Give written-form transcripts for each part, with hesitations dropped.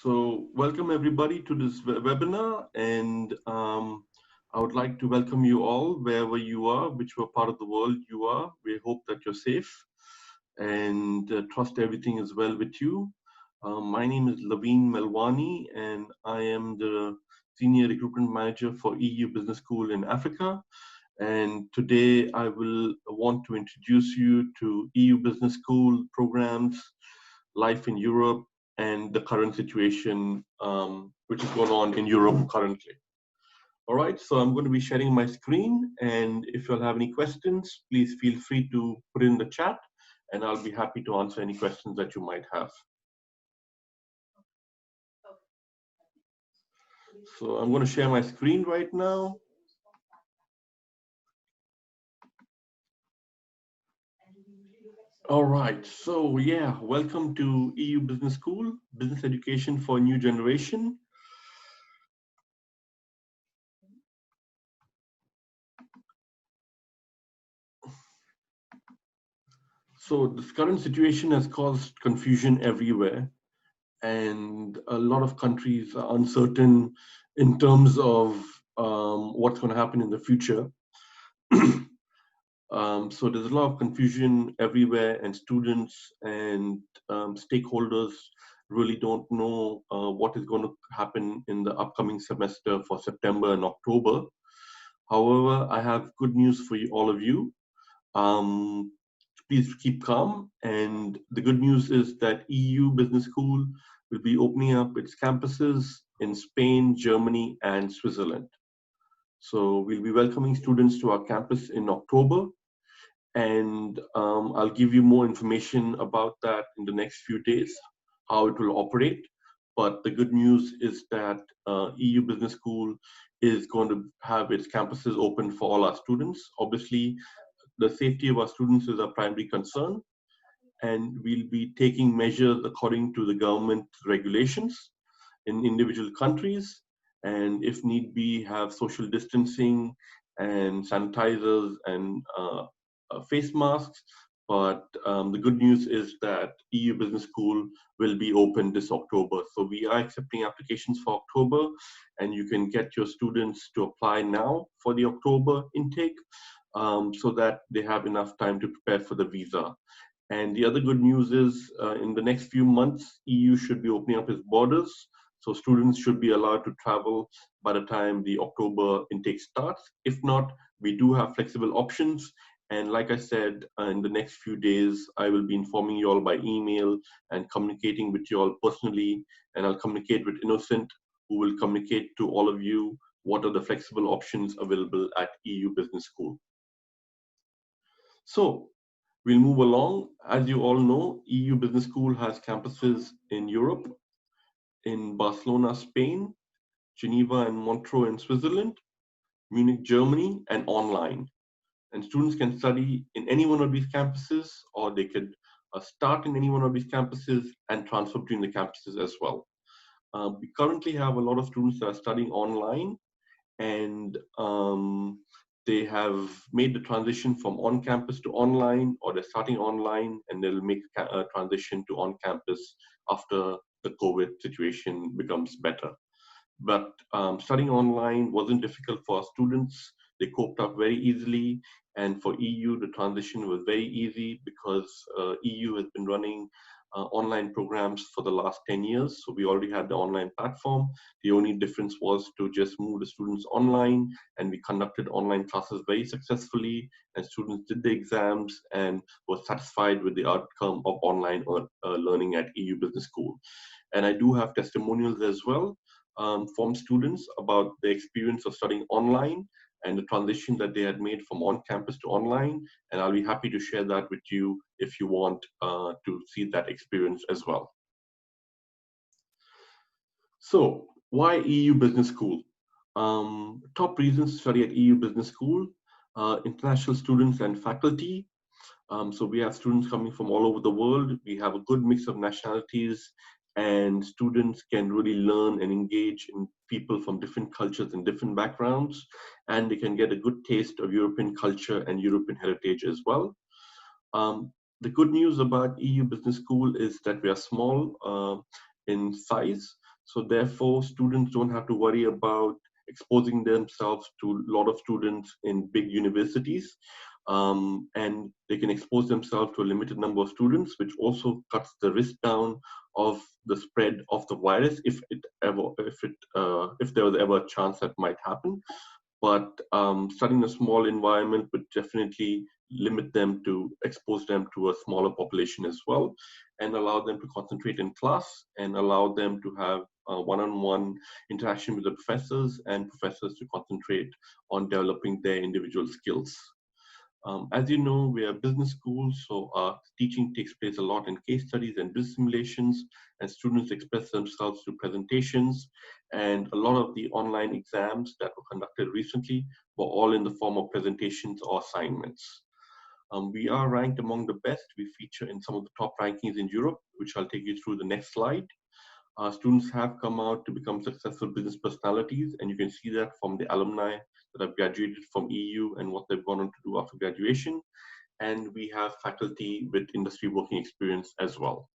So welcome everybody to this webinar, and I would like to welcome you all wherever you are, whichever part of the world you are. We hope that you're safe and trust everything is well with you. My name is Laveen Melwani, and I am the Senior Recruitment Manager for EU Business School in Africa. And today I will want to introduce you to EU Business School programs, life in Europe, and the current situation which is going on in Europe currently. All right, so I'm going to be sharing my screen, and if you'll have any questions, please feel free to put in the chat, and I'll be happy to answer any questions that you might have. So I'm going to share my screen right now. All right, so yeah, welcome to EU Business School, Business Education for a New Generation. So this current situation has caused confusion everywhere, and a lot of countries are uncertain in terms of what's going to happen in the future. So there's a lot of confusion everywhere, and students and stakeholders really don't know what is going to happen in the upcoming semester for September and October. However, I have good news for you, all of you. Please keep calm, and the good news is that EU Business School will be opening up its campuses in Spain, Germany, and Switzerland. So we'll be welcoming students to our campus in October, and I'll give you more information about that in the next few days, how it will operate. But the good news is that EU Business School is going to have its campuses open for all our students. Obviously, the safety of our students is our primary concern, and we'll be taking measures according to the government regulations in individual countries, and if need be, have social distancing and sanitizers and face masks. But the good news is that EU Business School will be open this October. So we are accepting applications for October, and you can get your students to apply now for the October intake so that they have enough time to prepare for the visa. And the other good news is in the next few months, EU should be opening up its borders. So students should be allowed to travel by the time the October intake starts. If not, we do have flexible options. And like I said, in the next few days, I will be informing you all by email and communicating with you all personally. And I'll communicate with Innocent, who will communicate to all of you what are the flexible options available at EU Business School. So we'll move along. As you all know, EU Business School has campuses in Europe, in Barcelona, Spain, Geneva and Montreux in Switzerland, Munich, Germany, and online. And students can study in any one of these campuses, or they could start in any one of these campuses and transfer between the campuses as well. We currently have a lot of students that are studying online, and they have made the transition from on-campus to online, or they're starting online and they'll make a transition to on-campus after the COVID situation becomes better. But studying online wasn't difficult for our students. They coped up very easily. And for EU, the transition was very easy because EU has been running online programs for the last 10 years. So we already had the online platform. The only difference was to just move the students online, and we conducted online classes very successfully, and students did the exams and were satisfied with the outcome of online learning at EU Business School. And I do have testimonials as well from students about the experience of studying online and the transition that they had made from on-campus to online. And I'll be happy to share that with you if you want to see that experience as well. So why EU Business School? Top reasons to study at EU Business School: international students and faculty. So we have students coming from all over the world. We have a good mix of nationalities, and students can really learn and engage in people from different cultures and different backgrounds, and they can get a good taste of European culture and European heritage as well. The good news about EU Business School is that we are small in size. So therefore, students don't have to worry about exposing themselves to a lot of students in big universities. And they can expose themselves to a limited number of students, which also cuts the risk down of the spread of the virus if there was ever a chance that might happen. But studying a small environment would definitely limit them to expose them to a smaller population as well, and allow them to concentrate in class and allow them to have one-on-one interaction with the professors, and professors to concentrate on developing their individual skills. As you know, we are a business school, so our teaching takes place a lot in case studies and business simulations, and students express themselves through presentations. And a lot of the online exams that were conducted recently were all in the form of presentations or assignments. We are ranked among the best. We feature in some of the top rankings in Europe, which I'll take you through the next slide. Students have come out to become successful business personalities, and you can see that from the alumni that have graduated from EU and what they've gone on to do after graduation. And we have faculty with industry working experience as well.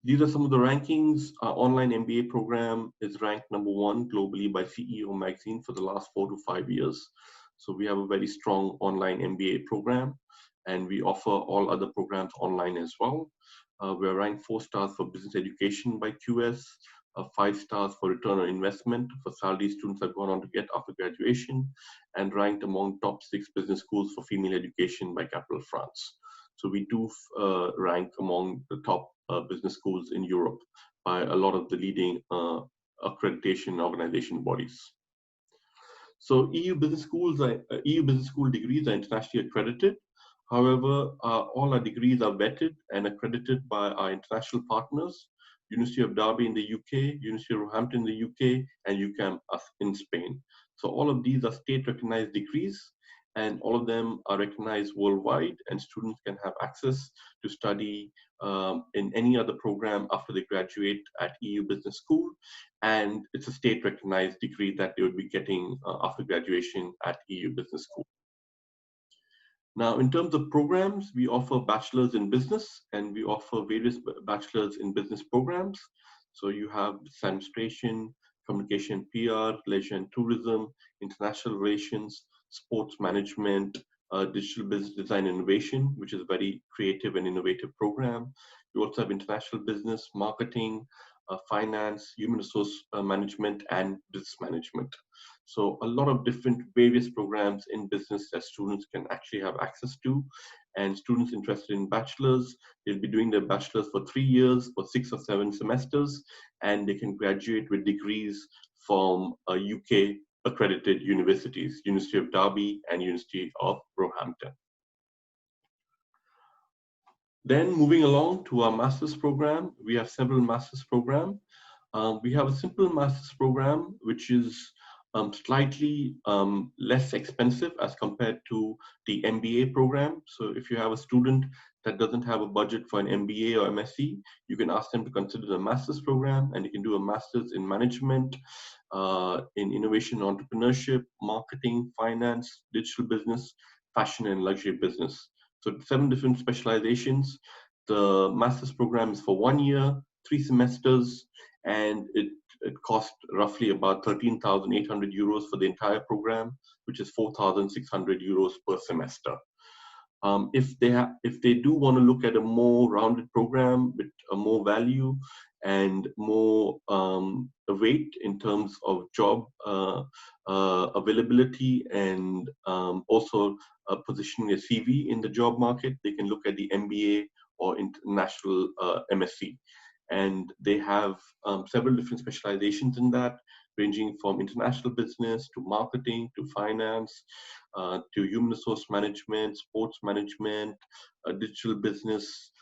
These are some of the rankings. Our online MBA program is ranked #1 globally by CEO magazine for the last 4 to 5 years. So we have a very strong online MBA program, and we offer all other programs online as well. We're ranked 4 stars for business education by QS, 5 stars for return on investment for salary students have gone on to get after graduation, and ranked among top 6 business schools for female education by Capital France. So we do rank among the top business schools in Europe by a lot of the leading accreditation organization bodies. So EU business school degrees are internationally accredited. However, all our degrees are vetted and accredited by our international partners: University of Derby in the UK, University of Roehampton in the UK, and UCAM in Spain. So all of these are state-recognized degrees, and all of them are recognized worldwide, and students can have access to study in any other program after they graduate at EU Business School. And it's a state-recognized degree that they would be getting after graduation at EU Business School. Now, in terms of programs, we offer bachelor's in business, and we offer various bachelor's in business programs. So you have administration, communication, PR, leisure and tourism, international relations, sports management, digital business design innovation, which is a very creative and innovative program. You also have international business, marketing, finance, human resource management, and business management. So a lot of different various programs in business that students can actually have access to. And students interested in bachelor's, they'll be doing their bachelor's for 3 years or 6 or 7 semesters, and they can graduate with degrees from UK accredited universities, University of Derby and University of Roehampton. Then moving along to our master's program, we have several master's programs. We have a simple master's program, which is slightly less expensive as compared to the MBA program. So if you have a student that doesn't have a budget for an MBA or MSc, you can ask them to consider the master's program, and you can do a master's in management, in innovation, entrepreneurship, marketing, finance, digital business, fashion, and luxury business. So 7 different specializations. The master's program is for 1 year, 3 semesters, and it cost roughly about 13,800 euros for the entire program, which is 4,600 euros per semester. If they do want to look at a more rounded program with a more value and more weight in terms of job availability, and also positioning a CV in the job market, they can look at the MBA or international MSc. And they have several different specializations in that, ranging from international business to marketing to finance to human resource management, sports management, digital business,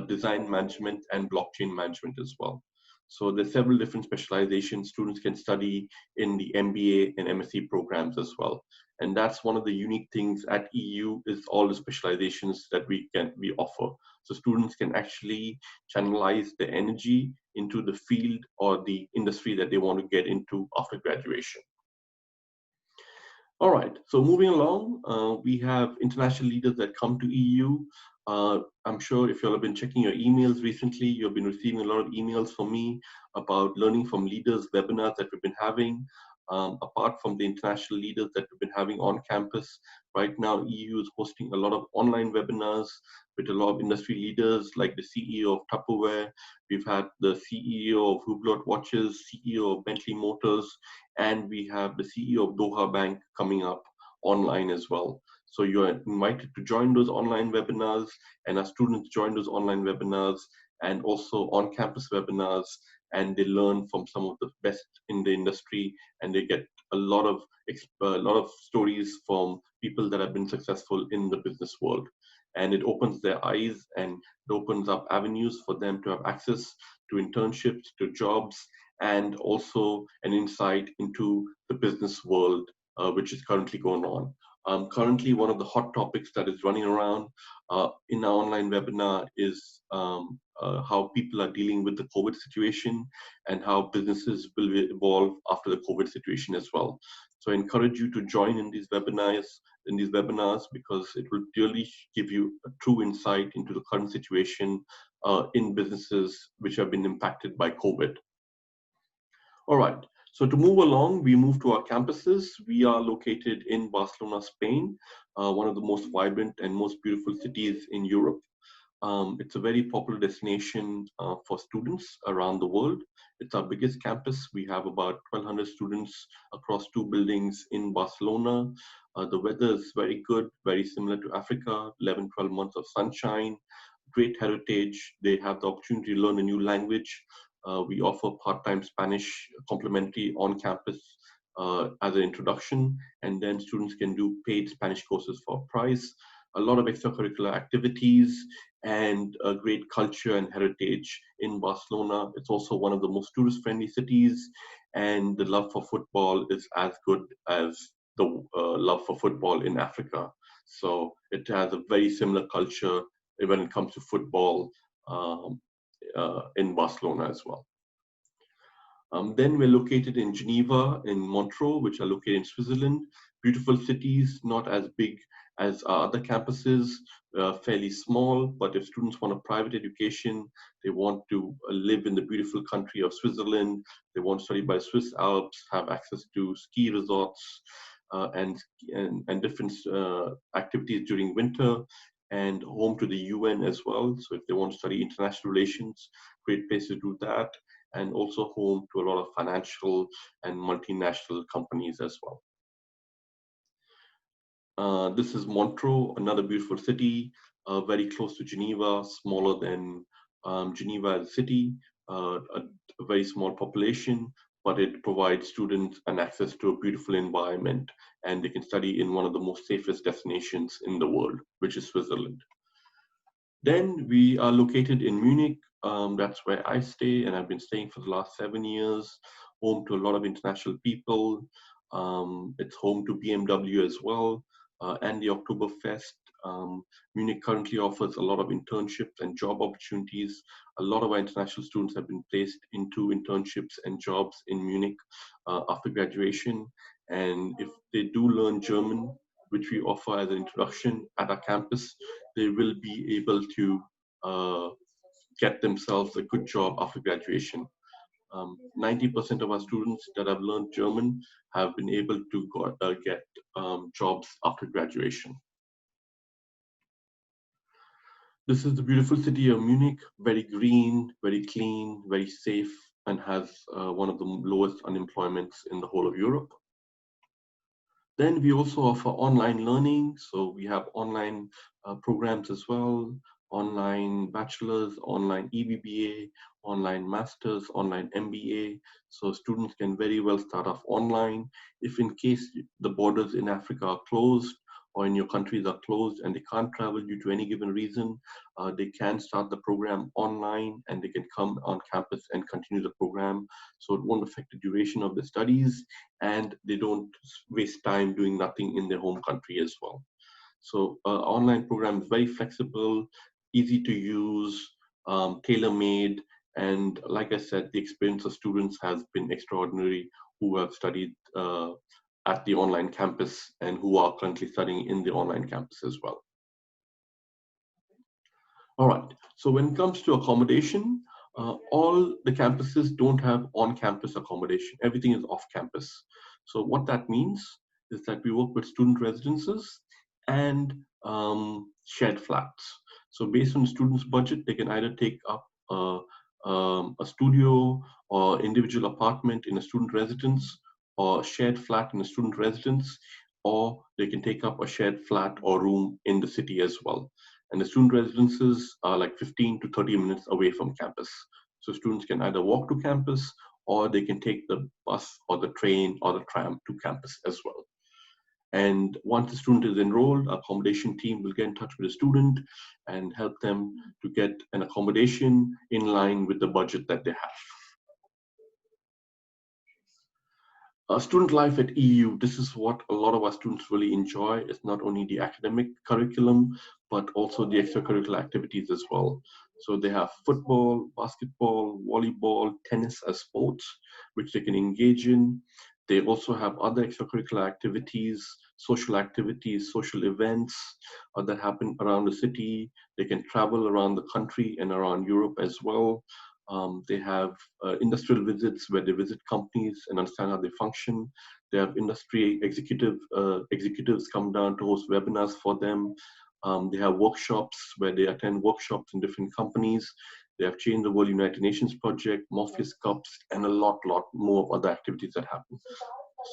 design management, and blockchain management as well. So there's several different specializations students can study in the MBA and MSc programs as well. And that's one of the unique things at EU, is all the specializations that we offer. So students can actually channelize their energy into the field or the industry that they want to get into after graduation. All right, so moving along, we have international leaders that come to EU. I'm sure if you all have been checking your emails recently, you've been receiving a lot of emails from me about learning from leaders webinars that we've been having. Apart from the international leaders that we've been having on campus, right now EU is hosting a lot of online webinars with a lot of industry leaders like the CEO of Tupperware. We've had the CEO of Hublot Watches, CEO of Bentley Motors, and we have the CEO of Doha Bank coming up online as well. So you are invited to join those online webinars, and our students join those online webinars and also on-campus webinars, and they learn from some of the best in the industry, and they get a lot of stories from people that have been successful in the business world. And it opens their eyes and it opens up avenues for them to have access to internships, to jobs, and also an insight into the business world, which is currently going on. Currently, one of the hot topics that is running around in our online webinar is how people are dealing with the COVID situation and how businesses will evolve after the COVID situation as well. So I encourage you to join in these webinars because it will really give you a true insight into the current situation in businesses which have been impacted by COVID. All right. So to move along, we move to our campuses. We are located in Barcelona, Spain, one of the most vibrant and most beautiful cities in Europe. It's a very popular destination for students around the world. It's our biggest campus. We have about 1,200 students across 2 buildings in Barcelona. The weather is very good, very similar to Africa, 11, 12 months of sunshine, great heritage. They have the opportunity to learn a new language. We offer part-time Spanish complementary on campus as an introduction, and then students can do paid Spanish courses for a price. A lot of extracurricular activities and a great culture and heritage in Barcelona. It's also one of the most tourist-friendly cities, and the love for football is as good as the love for football in Africa. So it has a very similar culture when it comes to football in Barcelona as well. Then we're located in Geneva, in Montreux, which are located in Switzerland. Beautiful cities, not as big as our other campuses, fairly small, but if students want a private education, they want to live in the beautiful country of Switzerland, they want to study by Swiss Alps, have access to ski resorts and different activities during winter, and home to the UN as well. So if they want to study international relations, great place to do that, and also home to a lot of financial and multinational companies as well. This is Montreux, another beautiful city, very close to Geneva, smaller than Geneva as a city, a very small population, but it provides students an access to a beautiful environment, and they can study in one of the most safest destinations in the world, which is Switzerland. Then we are located in Munich. That's where I stay, and I've been staying for the last 7 years, home to a lot of international people. It's home to BMW as well, and the Oktoberfest. Munich currently offers a lot of internships and job opportunities. A lot of our international students have been placed into internships and jobs in Munich after graduation. And if they do learn German, which we offer as an introduction at our campus, they will be able to get themselves a good job after graduation. 90% of our students that have learned German have been able to get jobs after graduation. This is the beautiful city of Munich, very green, very clean, very safe, and has one of the lowest unemployments in the whole of Europe. Then we also offer online learning. So we have online programs as well, online bachelor's, online EBBA, online master's, online MBA. So students can very well start off online. If in case the borders in Africa are closed or in your countries are closed and they can't travel due to any given reason, they can start the program online and they can come on campus and continue the program. So it won't affect the duration of the studies, and they don't waste time doing nothing in their home country as well. So online program is very flexible, easy to use, tailor-made, and like I said, the experience of students has been extraordinary who have studied at the online campus and who are currently studying in the online campus as well. All right, so when it comes to accommodation, all the campuses don't have on-campus accommodation. Everything is off-campus. So what that means is that we work with student residences and shared flats. So based on the student's budget, they can either take up a studio or individual apartment in a student residence, or a shared flat in a student residence, or they can take up a shared flat or room in the city as well. And the student residences are like 15 to 30 minutes away from campus. So students can either walk to campus, or they can take the bus or the train or the tram to campus as well. And once the student is enrolled, our accommodation team will get in touch with the student and help them to get an accommodation in line with the budget that they have. Student life at EU, this is what a lot of our students really enjoy. It's not only the academic curriculum, but also the extracurricular activities as well. So they have football, basketball, volleyball, tennis as sports, which they can engage in. They also have other extracurricular activities, social events that happen around the city. They can travel around the country and around Europe as well. They have industrial visits where they visit companies and understand how they function. They have industry executives come down to host webinars for them. They have workshops where they attend workshops in different companies. They have Change the World United Nations Project, Morpheus Cups, and a lot more of other activities that happen.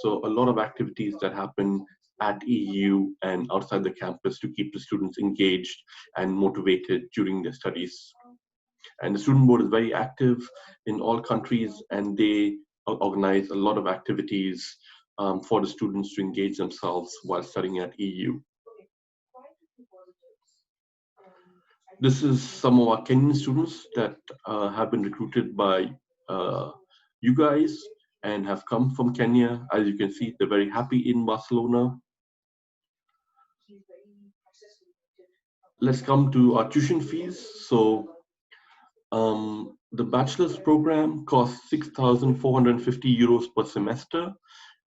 So a lot of activities that happen at EU and outside the campus to keep the students engaged and motivated during their studies. And the student board is very active in all countries, and they organize a lot of activities for the students to engage themselves while studying at EU. This is some of our Kenyan students that have been recruited by you guys and have come from Kenya. As you can see, they're very happy in Barcelona. Let's come to our tuition fees. So the bachelor's program costs 6,450 euros per semester,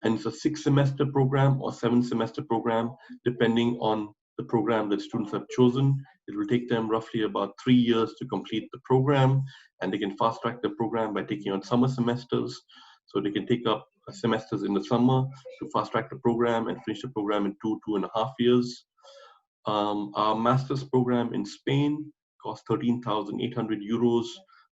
and it's a 6-semester program or 7-semester program, depending on the program that students have chosen. It will take them roughly about 3 years to complete the program, and they can fast track the program by taking on summer semesters. So they can take up semesters in the summer to fast track the program and finish the program in 2.5 years. Our master's program in Spain costs 13,800 euros,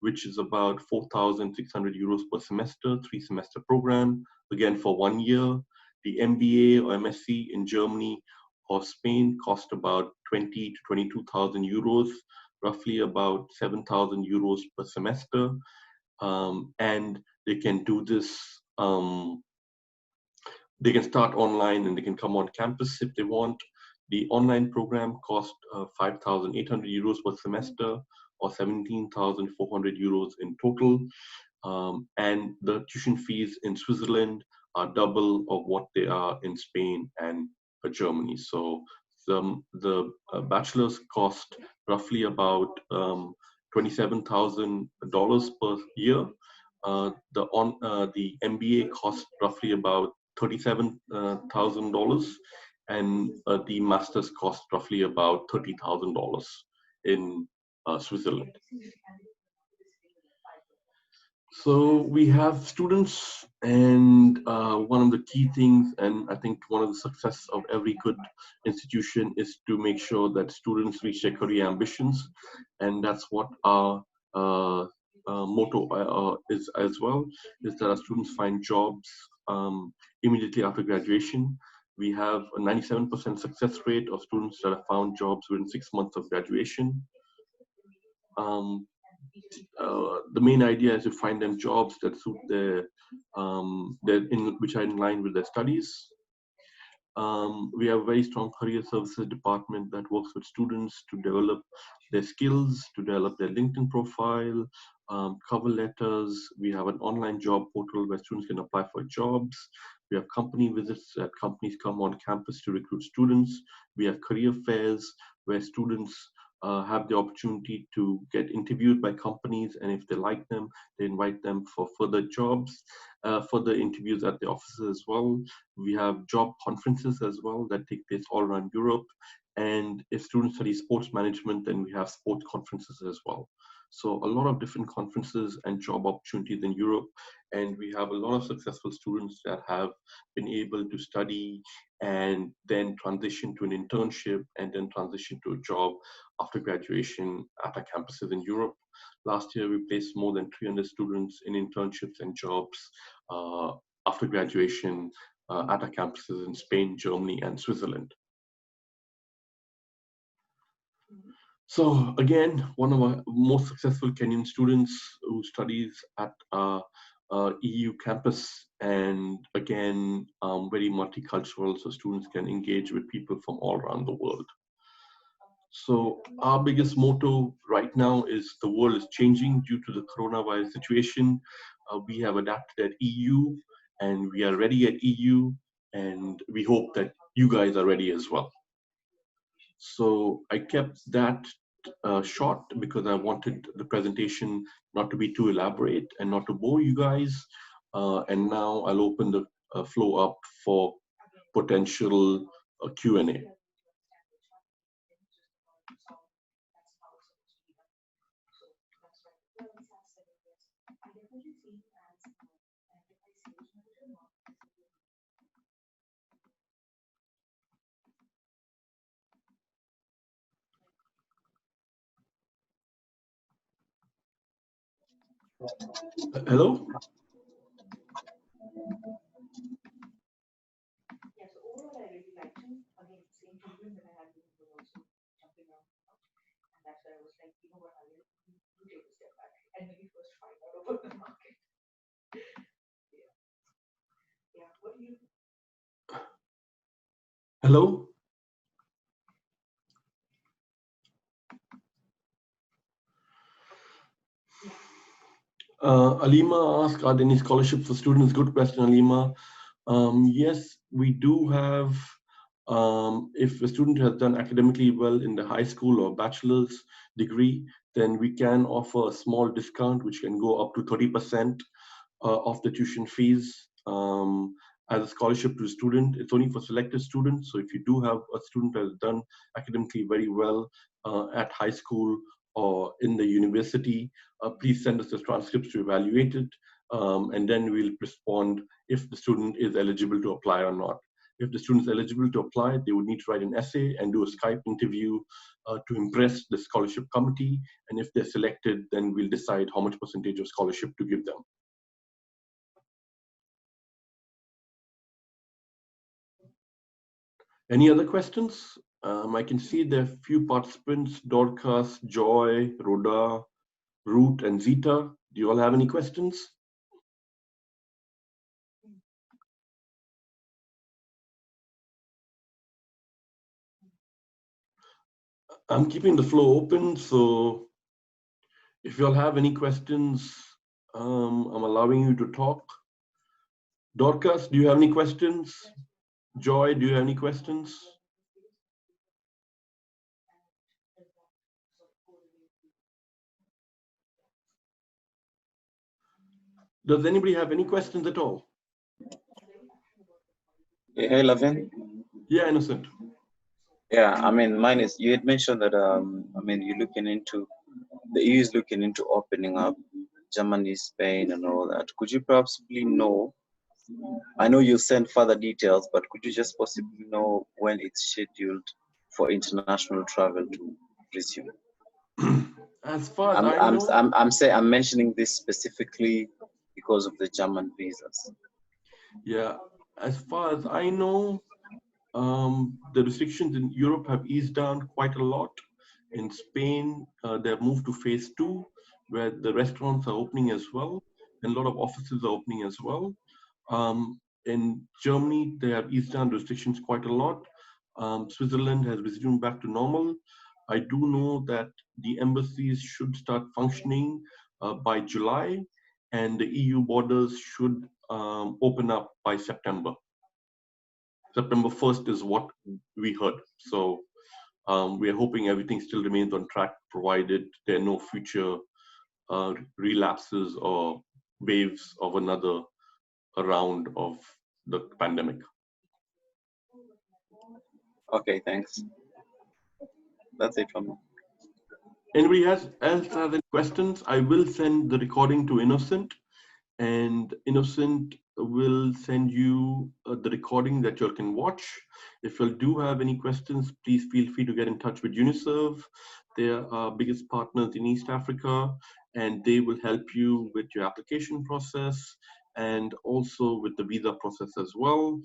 which is about 4,600 euros per semester, 3-semester program, again for 1 year. The MBA or MSc in Germany or Spain cost about 20 to 22,000 euros, roughly about 7,000 euros per semester. And they can do this, they can start online and they can come on campus if they want. The online program costs 5,800 euros per semester, or 17,400 euros in total. And the tuition fees in Switzerland are double of what they are in Spain and Germany. So the bachelor's cost roughly about $27,000 per year. The MBA costs roughly about $37,000, and the master's cost roughly about $30,000 in Switzerland. So we have students, and one of the key things, and I think one of the success of every good institution is to make sure that students reach their career ambitions, and that's what our motto is as well, is that our students find jobs immediately after graduation. We have a 97% success rate of students that have found jobs within 6 months of graduation. The main idea is to find them jobs that suit which are in line with their studies. We have a very strong career services department that works with students to develop their skills, to develop their LinkedIn profile, cover letters. We have an online job portal where students can apply for jobs. We have company visits that companies come on campus to recruit students. We have career fairs where students have the opportunity to get interviewed by companies, and if they like them, they invite them for further jobs, further interviews at the offices as well. We have job conferences as well that take place all around Europe. And if students study sports management, then we have sports conferences as well. So a lot of different conferences and job opportunities in Europe. And we have a lot of successful students that have been able to study and then transition to an internship and then transition to a job after graduation at our campuses in Europe. Last year, we placed more than 300 students in internships and jobs after graduation at our campuses in Spain, Germany, and Switzerland. So again, one of our most successful Kenyan students who studies at EU campus, and again, very multicultural, so students can engage with people from all around the world. So our biggest motto right now is the world is changing due to the coronavirus situation. We have adapted at EU, and we are ready at EU, and we hope that you guys are ready as well. So I kept that short because I wanted the presentation not to be too elaborate and not to bore you guys. And now I'll open the floor up for potential Q&A. Hello? Hello? Alima asked, are there any scholarships for students? Good question, Alima. Yes, we do have, if a student has done academically well in the high school or bachelor's degree, then we can offer a small discount, which can go up to 30% of the tuition fees as a scholarship to a student. It's only for selected students. So if you do have a student that has done academically very well at high school or in the university, please send us the transcripts to evaluate it. And then we'll respond if the student is eligible to apply or not. If the student is eligible to apply, they would need to write an essay and do a Skype interview to impress the scholarship committee. And if they're selected, then we'll decide how much percentage of scholarship to give them. Any other questions? I can see there are a few participants, Dorcas, Joy, Rhoda, Root, and Zita. Do you all have any questions? I'm keeping the floor open, so if you all have any questions, I'm allowing you to talk. Dorcas, do you have any questions? Joy, do you have any questions? Does anybody have any questions at all? Hey, Lavin. Yeah, Innocent. Yeah, I mean, mine is, you had mentioned that, I mean, you're looking into, the EU is looking into opening up Germany, Spain, and all that. Could you possibly know, I know you'll send further details, but could you just possibly know when it's scheduled for international travel to resume? As far as I know, I'm mentioning this specifically because of the German visas. Yeah, as far as I know, the restrictions in Europe have eased down quite a lot. In Spain, they've moved to phase 2, where the restaurants are opening as well, and a lot of offices are opening as well. In Germany, they have eased down restrictions quite a lot. Switzerland has resumed back to normal. I do know that the embassies should start functioning by July, and the EU borders should open up by September. September 1st is what we heard. So We are hoping everything still remains on track, provided there are no future relapses or waves of another round of the pandemic. Okay, thanks. That's it from me. Anybody else has any questions? I will send the recording to Innocent, and Innocent will send you the recording that you can watch. If you do have any questions, please feel free to get in touch with UNICEF. They are our biggest partners in East Africa, and they will help you with your application process and also with the visa process as well.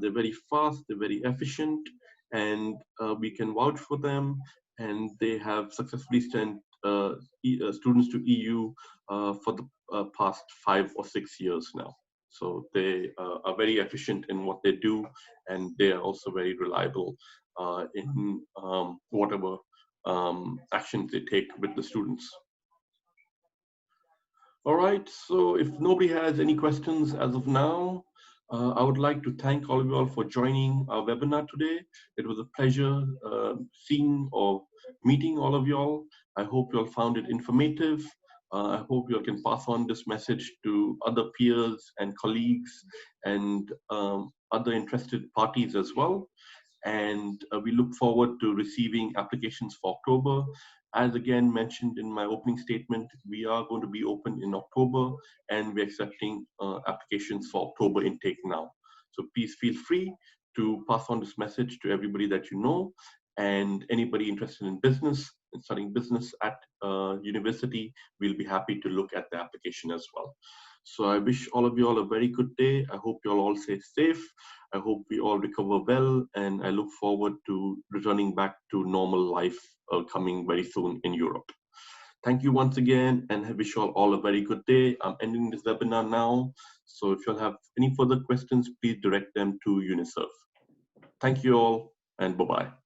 They're very fast, they're very efficient, and we can vouch for them. And they have successfully sent students to EU for the past 5 or 6 years now. So they are very efficient in what they do, and they are also very reliable in whatever actions they take with the students. All right, so if nobody has any questions as of now, I would like to thank all of you all for joining our webinar today. It was a pleasure seeing or meeting all of you all. I hope you all found it informative. I hope you all can pass on this message to other peers and colleagues and other interested parties as well. And we look forward to receiving applications for October. As again mentioned in my opening statement, we are going to be open in October, and we're accepting applications for October intake now. So please feel free to pass on this message to everybody that you know, and anybody interested in business and studying business at university, we'll be happy to look at the application as well. So I wish all of you all a very good day. I hope you all stay safe. I hope we all recover well, and I look forward to returning back to normal life coming very soon in Europe. Thank you once again, and I wish you all a very good day. I'm ending this webinar now. So if you have any further questions, please direct them to UNICEF. Thank you all, and bye-bye.